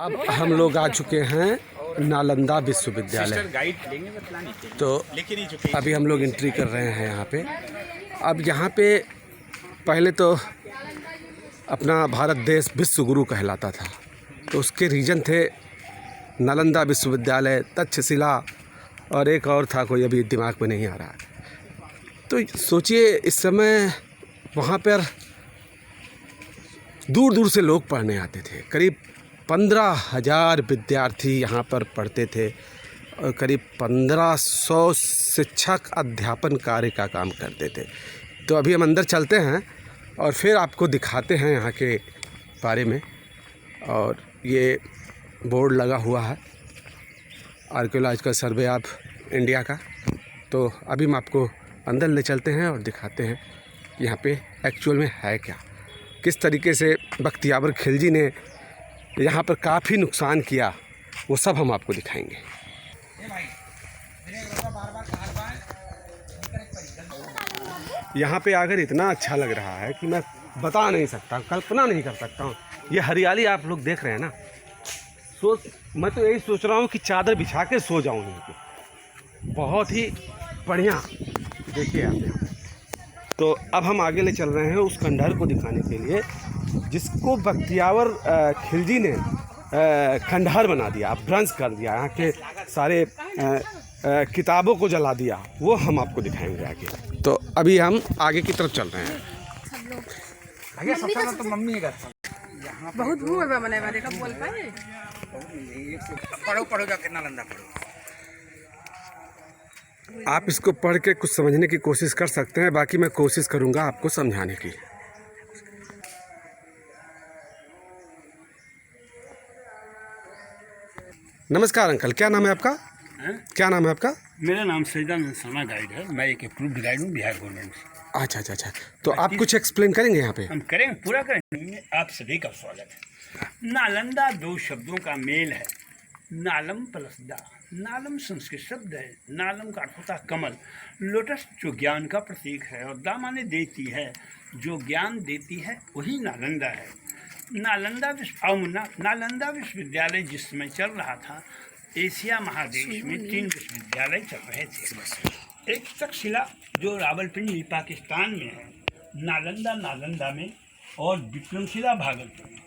अब हम लोग आ चुके हैं नालंदा विश्वविद्यालय। तो अभी हम लोग एंट्री कर रहे हैं यहाँ पे। अब यहाँ पे पहले तो अपना भारत देश विश्व गुरु कहलाता था, तो उसके रीजन थे नालंदा विश्वविद्यालय, तक्षशिला और एक और था, कोई अभी दिमाग में नहीं आ रहा। तो सोचिए इस समय वहाँ पर दूर दूर से लोग पढ़ने आते थे। करीब 15,000 विद्यार्थी यहाँ पर पढ़ते थे और करीब 1500 शिक्षक अध्यापन कार्य का काम करते थे। तो अभी हम अंदर चलते हैं और फिर आपको दिखाते हैं यहाँ के बारे में। और ये बोर्ड लगा हुआ है आर्कियोलॉजिकल सर्वे ऑफ इंडिया का। तो अभी हम आपको अंदर ले चलते हैं और दिखाते हैं कि यहाँ पे एक्चुअल में है क्या, किस तरीके से बख्तियार खिलजी ने यहाँ पर काफ़ी नुकसान किया, वो सब हम आपको दिखाएंगे। यहाँ पे आकर इतना अच्छा लग रहा है कि मैं बता नहीं सकता, कल्पना नहीं कर सकता हूँ। ये हरियाली आप लोग देख रहे हैं ना, मैं तो यही सोच रहा हूँ कि चादर बिछा के सो जाऊँ यहाँ पे। बहुत ही बढ़िया, देखिए आप। तो अब हम आगे ले चल रहे हैं उस खंडहर को दिखाने के लिए जिसको बख्तियार खिलजी ने खंडहर बना दिया, भ्रंश कर दिया, यहाँ के सारे किताबों को जला दिया। वो हम आपको दिखाएंगे आगे। तो अभी हम आगे की तरफ चल रहे हैं। तो मम्मी का बहुत भूख है बने वाले का बोल पाए। पढ़ो जाके नालंदा पढ़ो। आप इसको पढ़ के कुछ समझने की कोशिश कर सकते हैं, बाकी मैं कोशिश करूंगा आपको समझाने की। नमस्कार अंकल, क्या नाम है आपका? क्या नाम है आपका? मेरा नाम सैयदानंद साना गाइड है। मैं एक अप्रूव्ड गाइड हूँ बिहार गवर्नमेंट से। अच्छा। तो आप कुछ एक्सप्लेन करेंगे यहाँ पे? हम करेंगे, पूरा करेंगे। आप सभी का स्वागत है। नालंदा दो शब्दों का मेल है, नालम प्लस दा। नालम संस्कृत शब्द है, नालम का अर्थ होता है कमल, लोटस जो ज्ञान का प्रतीक है, और दा माने देती है, जो ज्ञान देती है वही नालंदा है। नालंदा विश्वविद्यालय जिस समय चल रहा था, एशिया महादेश में 3 विश्वविद्यालय चल रहे थे। एक तक्षशिला जो रावलपिंडी पाकिस्तान में है, नालंदा में, और विक्रमशिला भागलपुर में।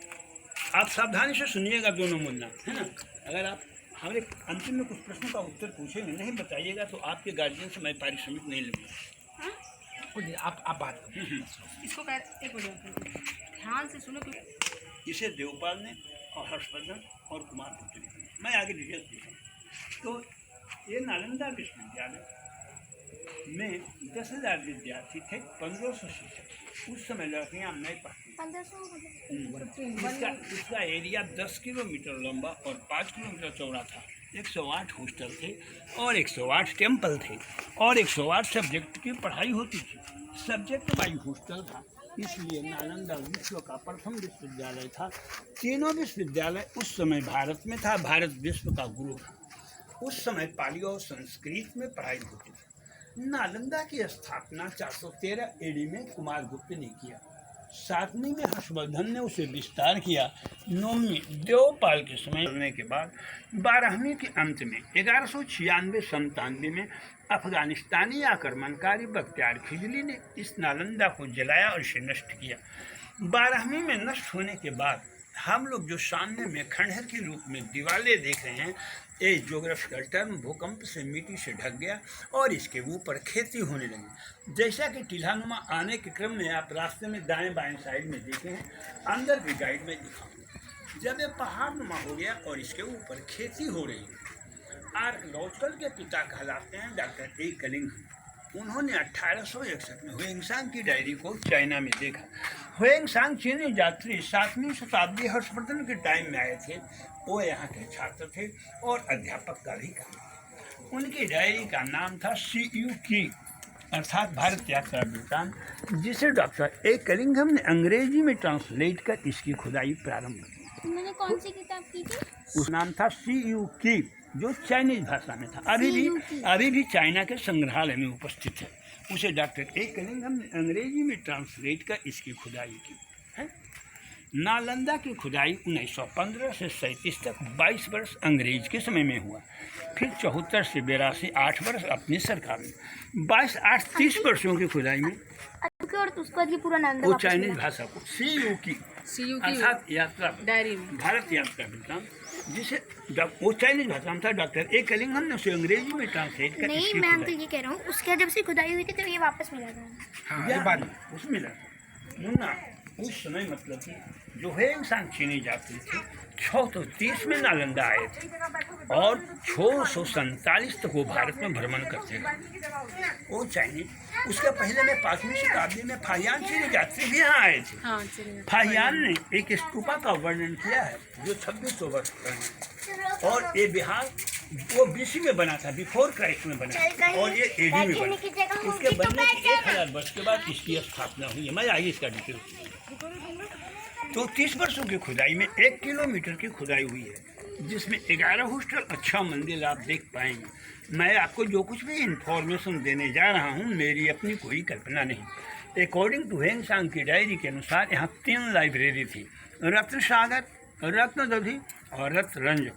आप सावधानी से सुनिएगा दोनों मुन्ना, है ना। अगर आप हमारे अंतिम में कुछ प्रश्नों का उत्तर पूछेंगे, नहीं बताइएगा तो आपके गार्जियन से मैं पारिश्रमिक नहीं लूँगा। आप बात इसको ध्यान से सुनो। इसे देवपाल ने और हर्षवर्धन और कुमार गुप्त ने, मैं आगे डिटेल्स दिखाऊँ। तो ये नालंदा विश्वविद्यालय में 10,000 विद्यार्थी थे, 1500 शिक्षक। उस समय लड़कियाँ नहीं पढ़ती। इसका एरिया 10 किलोमीटर लंबा और 5 किलोमीटर चौड़ा था। 108 हॉस्टल थे और 108 टेम्पल थे और 108 सब्जेक्ट की पढ़ाई होती थी। सब्जेक्ट वाइज हॉस्टल था, इसलिए नालंदा विश्व का प्रथम विश्वविद्यालय था। तीनों विश्वविद्यालय उस समय भारत में था, भारत विश्व का गुरु था। उस समय पाली और संस्कृत में पढ़ाई होती थी। नालंदा की स्थापना 413 एडी में कुमार गुप्त ने किया। 7वीं में हर्षवर्धन ने उसे विस्तार किया। 9वीं देवपाल के समय होने के बाद 12वीं के अंत में 1196-97 में अफगानिस्तानी आक्रमणकारी बख्तियार खिलजी ने इस नालंदा को जलाया और इसे नष्ट किया। 12वीं में नष्ट होने के बाद हम लोग जो सामने में खंडहर के रूप में दीवारें देख रहे हैं, ये ज्योग्राफिकल टर्म भूकंप से मिट्टी से ढक गया और इसके ऊपर खेती होने लगी। जैसा कि टीलानुमा आने के क्रम में आप रास्ते में दाएं बाएं साइड में देखे हैं, अंदर भी गाइड में दिखाऊंगा। जब ये पहाड़ नुमा हो गया और इसके ऊपर खेती हो रही है, आर्कियोलॉजिकल के पिता कहलाते हैं डॉक्टर ए कलिंघम। उन्होंने 1861 में हुएंगसांग की डायरी को चाइना में देखा। हुएंगसांग चीनी यात्री 7वीं शताब्दी हर्षवर्धन के टाइम में आए थे। वो यहाँ के छात्र थे और अध्यापक का भी काम। उनकी डायरी का नाम था CUK अर्थात भारत यात्रा वृत्तांत, जिसे डॉक्टर ए कलिंघम ने अंग्रेजी में ट्रांसलेट कर इसकी खुदाई प्रारंभ की। मैंने कौन सी किताब की थी? उस नाम था CUK, जो चाइनीज भाषा में था। अभी भी चाइना के संग्रहालय में उपस्थित है। उसे डॉक्टर ए कलिंघम ने अंग्रेजी में ट्रांसलेट कर इसकी खुदाई की है। नालंदा की खुदाई 1915 से 37 तक 22 वर्ष अंग्रेज के समय में हुआ। फिर 74 से 82 8 वर्ष अपनी सरकार में। 22 8 30 वर्षों की खुदाई में और उसके बाद ये पूरा नाम वो चाइनीज भाषा को CU की अर्थात यात्रा डायरी में भारत यात्रा वृत्तांत, जिसे वो चाइनीज भाषा में था, डॉक्टर ए कलिंगम ने उसे अंग्रेजी में ट्रांसलेट कर नहीं, मैं अंकल ये कह रहा हूँ उसके बाद जब से खुदाई हुई थी तो ये वापस मिला था। हाँ, ये बात उसमें मिला था मुन्ना। उस समय मतलब कि जो है इंसान चीनी जाती थी 630 में नालंदा आए थे और 647 तक वो भारत में भ्रमण करते थे वो चाइनीज। उसके पहले में 5वीं शताब्दी में फाहियान चीनी यात्री भी यहाँ आए थे। फाहियान ने एक स्तूपा का वर्णन किया है जो 2600 वर्ष पुराना है और ये बिहार वो BC में बना था, बिफोर क्राइस्ट में बना, और ये AD में बना। इसके बनने के 1000 वर्ष के बाद इसकी स्थापना हुई है। मैं आइए इसका डिटेल। तो 30 वर्षों की खुदाई में 1 किलोमीटर की खुदाई हुई है, जिसमें 11 हॉस्टल, अच्छा मंदिर आप देख पाएंगे। मैं आपको जो कुछ भी इंफॉर्मेशन देने जा रहा हूँ मेरी अपनी कोई कल्पना नहीं। अकॉर्डिंग टू हेंगसांग की डायरी के अनुसार यहाँ 3 लाइब्रेरी थी, रत्न सागर, रत्न दधी और रत्न रंजन।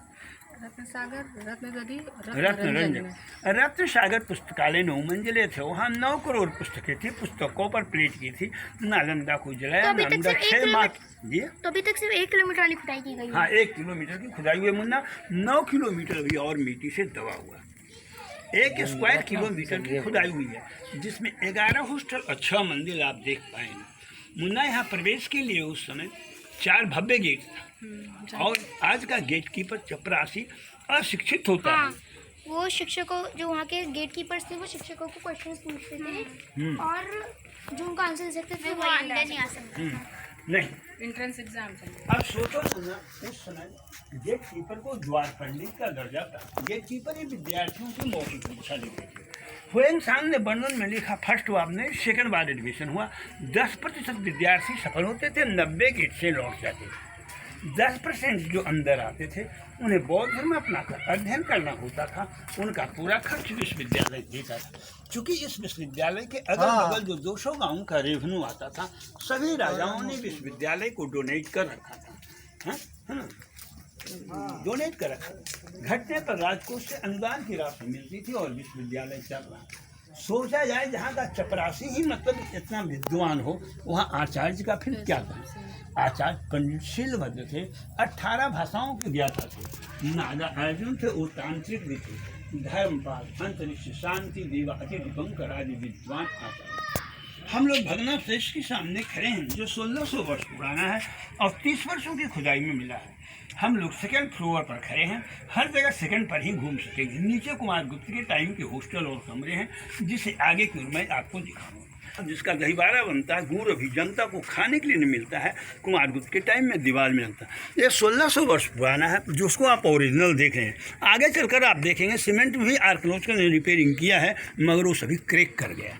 रत्न सागर पुस्तकालय 9 मंजिले थे, वहाँ 9 करोड़ पुस्तकें थी, पुस्तकों पर प्लेट की थी। नालंदा को जलाया, नालंदा 6 माह जी। तो अभी तक सिर्फ 1 किलोमीटर वाली खुदाई की गई है। हाँ, 1 किलोमीटर की खुदाई हुई मुन्ना, 9 किलोमीटर भी और मिट्टी से दबा हुआ 1 स्क्वायर किलोमीटर की खुदाई हुई है, जिसमें 11 हॉस्टल, अच्छा मंदिर आप देख पाएंगे मुन्ना। यहाँ प्रवेश के लिए उस समय 4 भव्य गेट था और आज का गेट कीपर चपरासी अशिक्षित होता है। वो शिक्षकों जो वहाँ के गेट कीपर्स थे वो शिक्षकों को क्वेश्चंस पूछते थे और जो उनका आंसर दे सकते थे वो अंदर नहीं आ सकते। नहीं, एंट्रेंस एग्जाम अब सोचो सुना, उस समय गेट कीपर को द्वार पंडित का दर्जा था। गेट कीपर ही विद्यार्थियों की मौखिक परीक्षा लेते थे। हेंगसांग ने वर्णन में लिखा, फर्स्ट बार में सेकंड बार एडमिशन हुआ, 10% विद्यार्थी सफल होते थे, 90 गेट से लौट जाते थे। 10% जो अंदर आते थे उन्हें बौद्ध धर्म अपनाकर अध्ययन करना होता था। उनका पूरा खर्च विश्वविद्यालय देता था। चूँकि इस विश्वविद्यालय के अगल बगल जो 200 गाँव का रेवेन्यू आता था सभी राजाओं ने विश्वविद्यालय को डोनेट कर रखा था। डोनेट कर रखा। घटने पर राजकोष से अनुदान की राशि मिलती थी और विश्वविद्यालय चल रहा। सोचा जाए जहाँ का चपरासी ही मतलब इतना विद्वान हो, वहाँ आचार्य का फिर क्या था। आचार्य पंडित शीलभद्र थे, 18 भाषाओं के ज्ञाता थे। नागा अर्जुन थे, वो तांत्रिक भी थे। धर्मपाल, अंतरिक्ष, शांति, देवाति, दीपंकर आदि विद्वान आचार्य। हम लोग भगना श्रेष्ठ के सामने खड़े हैं जो 1600 वर्ष पुराना है और 30 वर्षों की खुदाई में मिला है। हम लोग सेकंड फ्लोर पर खड़े हैं, हर जगह सेकंड पर ही घूम सकेंगे। नीचे कुमार गुप्त के टाइम के हॉस्टल और कमरे हैं, जिसे आगे की ओर मैं आपको दिखाऊंगा। जिसका दहीबारा बनता है, गुड़ अभी जनता को खाने के लिए नहीं मिलता है, कुमार गुप्त के टाइम में दीवार में लगता है। ये 1600 वर्ष पुराना है, जिसको आप ओरिजिनल देख रहे हैं। आगे चलकर आप देखेंगे सीमेंट में भी आर्कियोलॉजिकल ने रिपेयरिंग किया है, मगर वो सभी क्रैक कर गया।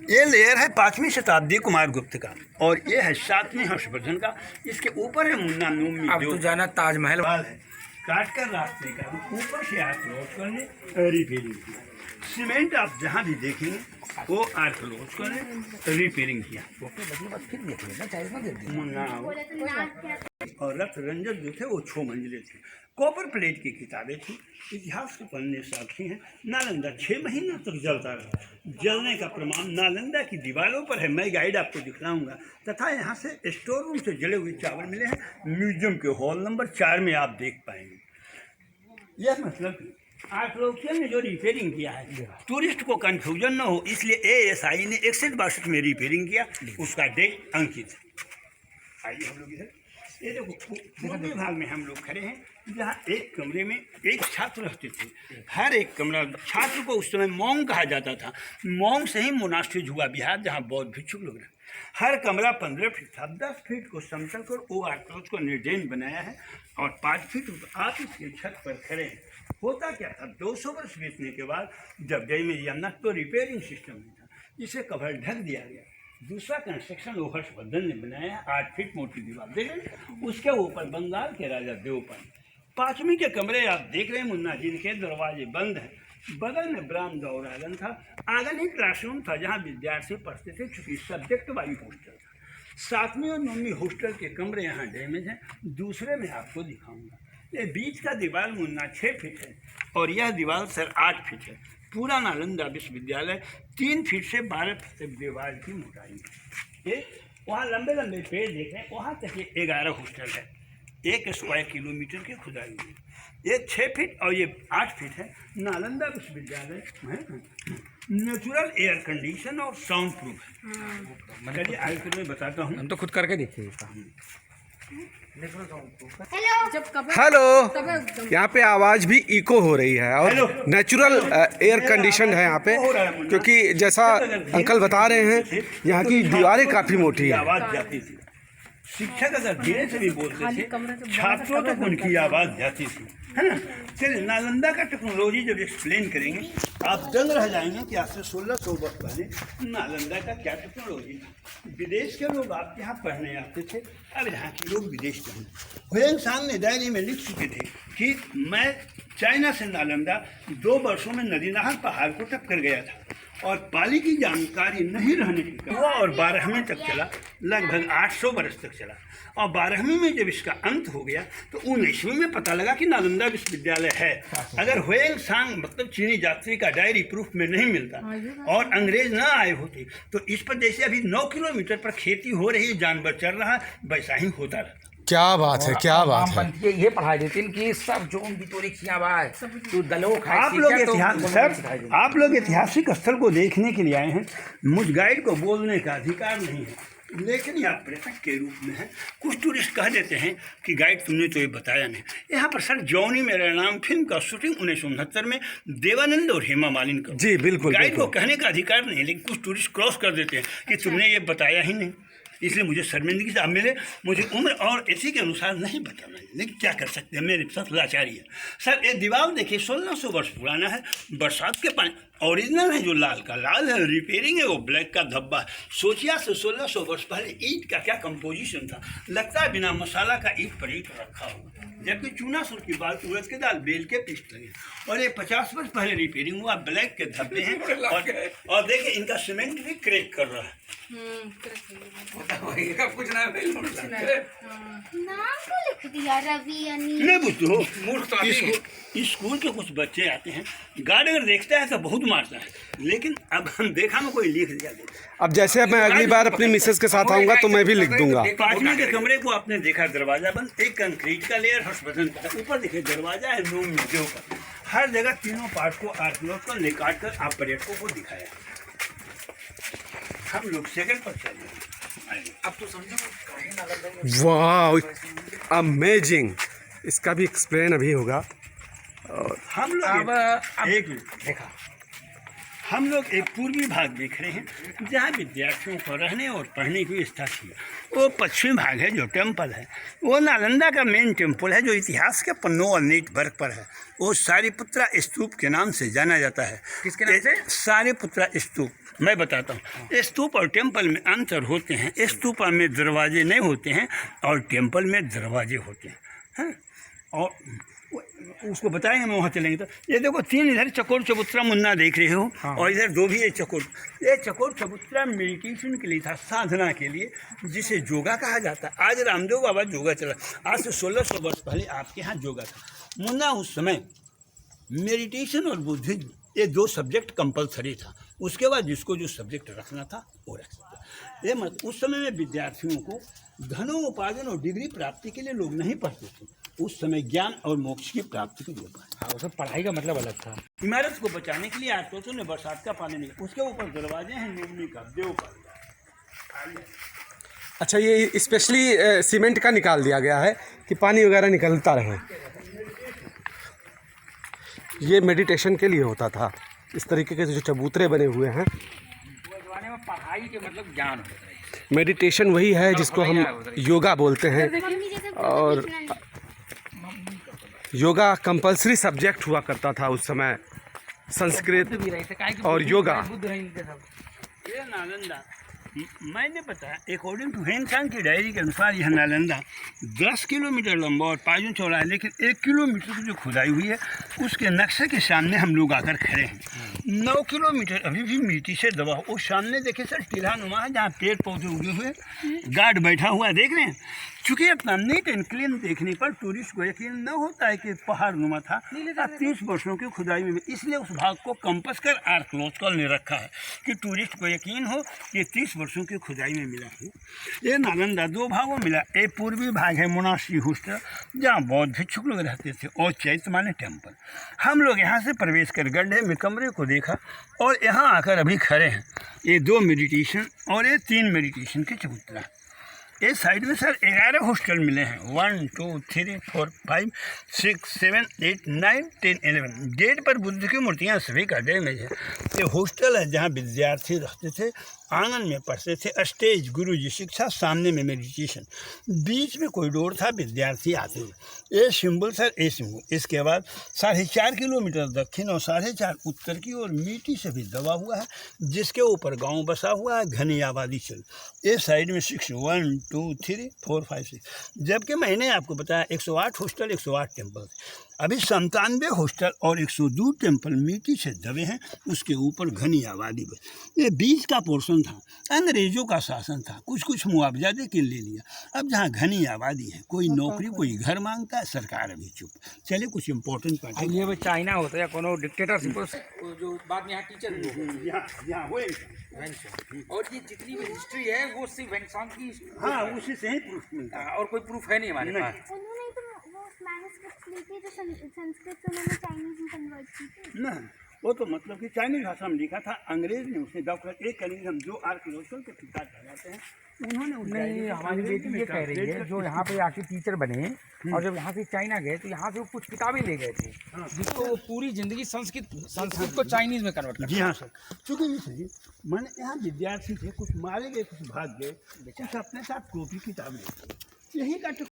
ये लेयर है 5वीं शताब्दी कुमार गुप्त का और ये है 7वीं हर्षवर्धन का। इसके ऊपर है मुन्ना नूमी, अब तो जाना ताजमहल है। काट कर रास्ते का ऊपर से आर्कियोलॉजिकल ने रिपेयरिंग किया। सीमेंट आप जहाँ भी देखेंगे वो आर्कियोलॉजिकल ने रिपेयरिंग किया। मुन्ना और रत्न रंजन जो थे वो 6 मंजिले थे। कॉपर प्लेट की किताबें थी, इतिहास के पन्ने साक्षी हैं। नालंदा 6 महीना तक जलता रहा। जलने का प्रमाण नालंदा की दीवारों पर है, मैं गाइड आपको दिखलाऊंगा। तथा यहाँ से स्टोर रूम से जले हुए चावल मिले हैं, म्यूजियम के हॉल नंबर 4 में आप देख पाएंगे। यह मतलब आर्कियोलॉजिस्ट ने जो रिपेयरिंग किया है, टूरिस्ट को कन्फ्यूजन न हो इसलिए ASI ने 61-62 में रिपेयरिंग किया, उसका डेट अंकित है। आइए हम लोग इधर, ये देखो पूर्वी भाग में हम लोग खड़े हैं, जहाँ एक कमरे में एक छात्र रहते थे। हर एक कमरा, छात्र को उस समय मॉन्ग कहा जाता था। मॉन्ग से ही मोनास्ट्रीज हुआ बिहार, जहाँ बौद्ध भिक्षुक लोग रहे। हर कमरा 15 फीट था। 10 फीट को समतल कर वो आर्कियोलॉजिस्ट को निर्देश बनाया है और 5 फीट आप इसके छत पर खड़े हैं। होता क्या था, 200 वर्ष बीतने के बाद जब जय में यह तो रिपेयरिंग सिस्टम नहीं था, इसे कवर ढक दिया गया। दूसरा कंस्ट्रक्शन वो हर्षवर्धन ने बनाया, 8 फीट मोटी दीवार देख रहे हैं, उसके ऊपर बंगाल के राजा देवपाल। 5वीं के कमरे आप देख रहे हैं मुन्ना, जिनके दरवाजे बंद हैं। बगल में बरामदा और आंगन था। आंगन ही क्लासरूम था जहाँ विद्यार्थी पढ़ते थे, चूँकि सब्जेक्ट वाइज हॉस्टल था। सातवीं और 9वीं हॉस्टल के कमरे यहाँ डैमेज हैं। दूसरे में आपको दिखाऊंगा। ये बीच का दीवार मुन्ना 6 फीट है और यह दीवार सर 8 फीट है। पूरा नालंदा विश्वविद्यालय 3 फीट से 12 फीट तक दीवार की मोटाई है। ये वहाँ लंबे लंबे पेड़ देखें, वहाँ तक ये 11 हॉस्टल है। 1 स्क्वायर किलोमीटर की खुदाई है। ये 6 फीट और ये 8 फीट है। नालंदा विश्वविद्यालय नेचुरल एयर कंडीशन और साउंड प्रूफ है। चलिए आगे फिर मैं बताता हूँ। हम तो खुद करके देखिए। हेलो, यहाँ पे आवाज़ भी इको हो रही है और नेचुरल एयर कंडीशन है यहाँ पे, क्योंकि जैसा अंकल बता रहे हैं यहाँ की दीवारें काफ़ी मोटी है। आवाज़ जाती थी, शिक्षक अगर धीरे से भी बोलते थे छात्रों तक उनकी आवाज़ जाती थी, है ना। चलिए नालंदा का टेक्नोलॉजी जब एक्सप्लेन करेंगे आप दंग रह जाएंगे कि आज से 1600 वर्ष पहले नालंदा का क्या टेक्नोलॉजी था। विदेश के लोग आपके यहाँ पढ़ने आते थे, अब यहाँ के लोग विदेश पढ़ने। हुएंग सांग ने डायरी में लिख चुके थे कि मैं चाइना से नालंदा 2 वर्षों में नदी नहर पहाड़ को टपकर गया था और पाली की जानकारी नहीं रहने के कारण और 12वीं तक चला, लगभग 800 वर्ष तक चला। और 12वीं में जब इसका अंत हो गया तो 19वीं में पता लगा कि नालंदा विश्वविद्यालय है। अगर हुएंग सांग मतलब चीनी यात्री का डायरी प्रूफ में नहीं मिलता और अंग्रेज ना आए होते तो इस पर जैसे अभी 9 किलोमीटर पर खेती हो रही है, जानवर चल रहा, वैसा ही होता रहता। क्या बात है, क्या बात है। ये पढ़ाई देते हैं कि सब जो भी तो लिखिया बात तो दलो खाए। आप लोग इतिहास सर, आप लोग ऐतिहासिक स्थल को देखने के लिए आए हैं। मुझ गाइड को बोलने का अधिकार नहीं है, लेकिन यह पर्यटक के रूप में है। कुछ टूरिस्ट कह देते हैं कि गाइड तुमने तो ये बताया नहीं। यहाँ पर सर जॉनी मेरा नाम फिल्म का शूटिंग 1969 में देवानंद और हेमा मालिनी का। जी बिल्कुल। गाइड को कहने का अधिकार नहीं है, लेकिन कुछ टूरिस्ट क्रॉस कर देते हैं कि तुमने ये बताया ही नहीं, इसलिए मुझे शर्मिंदगी से आप मिले। मुझे उम्र और इसी के अनुसार नहीं बताना है, लेकिन क्या कर सकते हैं, मेरे साथ लाचारी है। सर ये दीवार देखिए 1600 वर्ष पुराना है। बरसात के पानी ओरिजिनल है, जो लाल का लाल है, रिपेयरिंग है वो ब्लैक का धब्बा है। सोचिए से 1600 वर्ष पहले ईंट का क्या कंपोजिशन था। लगता है बिना मसाला का ईंट पर ईंट रखा हुआ, जबकि चूना सुर की बात उड़द के दाल बेल के पीस लगे। और ये 50 वर्ष पहले रिपेयरिंग हुआ, ब्लैक के धब्बे हैं। और देखिए इनका सीमेंट भी क्रैक कर रहा है। कुछ ना नाम तो लिख दिया रवि अनिल। नहीं बुझते हो, मूर्ख तो स्कूल के कुछ बच्चे आते हैं, गार्ड अगर देखता है तो बहुत मारता है, लेकिन अब हम देखा में कोई लिख दिया। अब जैसे मैं अगली बार अपनी मिसेस के साथ आऊँगा तो मैं भी लिख दूंगा। 5वीं के कमरे को आपने देखा, दरवाजा बंद, एक कंक्रीट का लेयर हर्षवर्धन का, ऊपर देखिए दरवाजा है, 9 म्यूजियम का। हर जगह तीनों पार्ट को आर्कियोलॉजिकल ले काट कर आप पर्यटकों को दिखाया। हम लोग सेकंड पर चले। अब तो समझो वाह अमेजिंग, इसका भी एक्सप्लेन अभी होगा। हम लोग अब एक मिनट देखा, हम लोग एक पूर्वी भाग देख रहे हैं जहाँ विद्यार्थियों को रहने और पढ़ने की व्यवस्था थी। वो पश्चिमी भाग है जो टेम्पल है, वो नालंदा का मेन टेम्पल है जो इतिहास के पन्नों और नेटवर्क पर है। वो सारिपुत्रा स्तूप के नाम से जाना जाता है। किसके नाम से? सारिपुत्रा स्तूप। मैं बताता हूँ, स्तूप और टेम्पल में अंतर होते हैं। स्तूप में दरवाजे नहीं होते हैं और टेम्पल में दरवाजे होते हैं। और उसको बताएंगे, मैं वहाँ चलेंगे तो। ये देखो 3 इधर चकोर चबूतरा मुन्ना देख रहे हो। हाँ। और इधर 2 भी ये चकोर चबूतरा मेडिटेशन के लिए था, साधना के लिए, जिसे योगा कहा जाता है। आज रामदेव बाबा योगा चला, आज से 1600 वर्ष पहले आपके यहाँ योगा था। मुन्ना उस समय मेडिटेशन और बुद्धिज्म ये 2 सब्जेक्ट कंपलसरी था। उसके बाद जिसको जो सब्जेक्ट रखना था वो रख सकता। ये मत उस समय में विद्यार्थियों को धनोपार्जन और डिग्री प्राप्ति के लिए लोग नहीं पढ़ते थे। उस समय ज्ञान और मोक्ष की प्राप्ति के लिए हाँ, उस पढ़ाई का मतलब अलग था। इमारत को बचाने के लिए आर्टोसों ने बरसात का पानी नहीं, उसके ऊपर दरवाजे हैं नोमनी का देव का। अच्छा, ये स्पेशली सीमेंट का निकाल दिया गया है कि पानी वगैरह निकलता रहे। ये मेडिटेशन के लिए होता था। इस तरीके के जो चबूतरे बने हुए हैं, जमाने में पढ़ाई के मतलब ज्ञान होता है। मेडिटेशन वही है जिसको हम योगा बोलते हैं। और योगा कंपलसरी सब्जेक्ट हुआ करता था उस समय, संस्कृत और योगा। ये नालंदा मैंने बताया अकॉर्डिंग टू हेनसांग की डायरी के अनुसार यह नालंदा 10 किलोमीटर लंबा और पायजन चौड़ा है, लेकिन 1 किलोमीटर की जो खुदाई हुई है उसके नक्शे के सामने हम लोग आकर खड़े हैं। 9 किलोमीटर अभी भी मिट्टी से दबा हुआ। उस सामने देखिए सर टीला नुमा है जहाँ पेड़ पौधे उगे हुए, गार्ड बैठा हुआ है, देख रहे हैं। चूँकि इतना नीट एंड क्लीन देखने पर टूरिस्ट को यकीन न होता है कि पहाड़ नुमा था। 30 वर्षों की खुदाई में, इसलिए उस भाग को कंपस कर आर्कियोलॉजिकल ने रखा है कि टूरिस्ट को यकीन हो कि 30 वर्षों की खुदाई में मिला है। ये नालंदा 2 भागों में मिला। एक पूर्वी भाग है मोनास्ट्री हॉस्टल जहाँ बौद्ध भिक्षुक लोग रहते थे, और चैत्य माने टेम्पल। हम लोग यहाँ से प्रवेश कर गड्ढे में कमरे को देखा और यहाँ आकर अभी खड़े हैं। ये 2 मेडिटेशन और ये 3 मेडिटेशन के चबूतरा। इस साइड में सर 11 हॉस्टल मिले हैं। 1 2 3 4 5 6 7 8 9 10 11। गेट पर बुद्ध की मूर्तियाँ सभी का डैमेज है। ये हॉस्टल है जहाँ विद्यार्थी रहते थे, आंगन में पढ़ते थे, स्टेज गुरु जी शिक्षा, सामने में मेडिटेशन, बीच में कॉरिडोर था, विद्यार्थी आते थे। ये सिंबल सर, ये सिंबल। इसके बाद 4.5 किलोमीटर दक्षिण और 4.5 उत्तर की ओर मिट्टी से भी दबा हुआ है, जिसके ऊपर गांव बसा हुआ है, घनी आबादी चल। इस साइड में 6 1 2 3 4 5 6, जबकि मैंने आपको बताया 108 हॉस्टल 108 टेम्पल। अभी 97 हॉस्टल और 102 टेम्पल मिट्टी से दबे हैं, उसके ऊपर घनी आबादी बस। ये बीच का पोर्शन था, अंग्रेजों का शासन था, कुछ मुआवजा दे के ले लिया। अब जहाँ घनी आबादी है, कोई नौकरी कोई घर मांगता है, सरकार अभी चुप। चलिए कुछ इम्पोर्टेंट पार्ट ये वो चाइना होता है कोनो डिक्टेटरशिप जो बाद में यहाँ टीचर यहाँ हुए। और ये जितनी भी हिस्ट्री है वो सिर्फ वेंसांग की। हाँ, उसी से ही प्रूफ मिलता है। और कोई प्रूफ है नहीं हमारे पास। उन्होंने तो वो मैन्युस्क्रिप्ट्स ली थी जो संस्कृत उन्होंने चाइनीज में कन्वर्ट की थी। ना, वो तो मतलब कि चाइनीज भाषा में लिखा था, अंग्रेज ने उसे डॉक्टर एक कनिंघम जो आर्कियोलॉजिकल के पिता कहलाते हैं, उन्होंने उस डायरी नहीं, को हमारी अंग्रेजी बेटी में ये कह रही ट्रांसलेट है करके जो यहाँ पे आके टीचर बने और जब यहाँ से चाइना गए तो यहाँ से वो कुछ किताबें ले गए थे, जिसको वो पूरी जिंदगी संस्कृत को चाइनीज में कन्वर्ट कर। जी हाँ सर, चूँकि ये मैंने यहाँ विद्यार्थी थे, कुछ मारे गए, कुछ भाग गए, कुछ अपने साथ कॉपी किताब लेते, यही का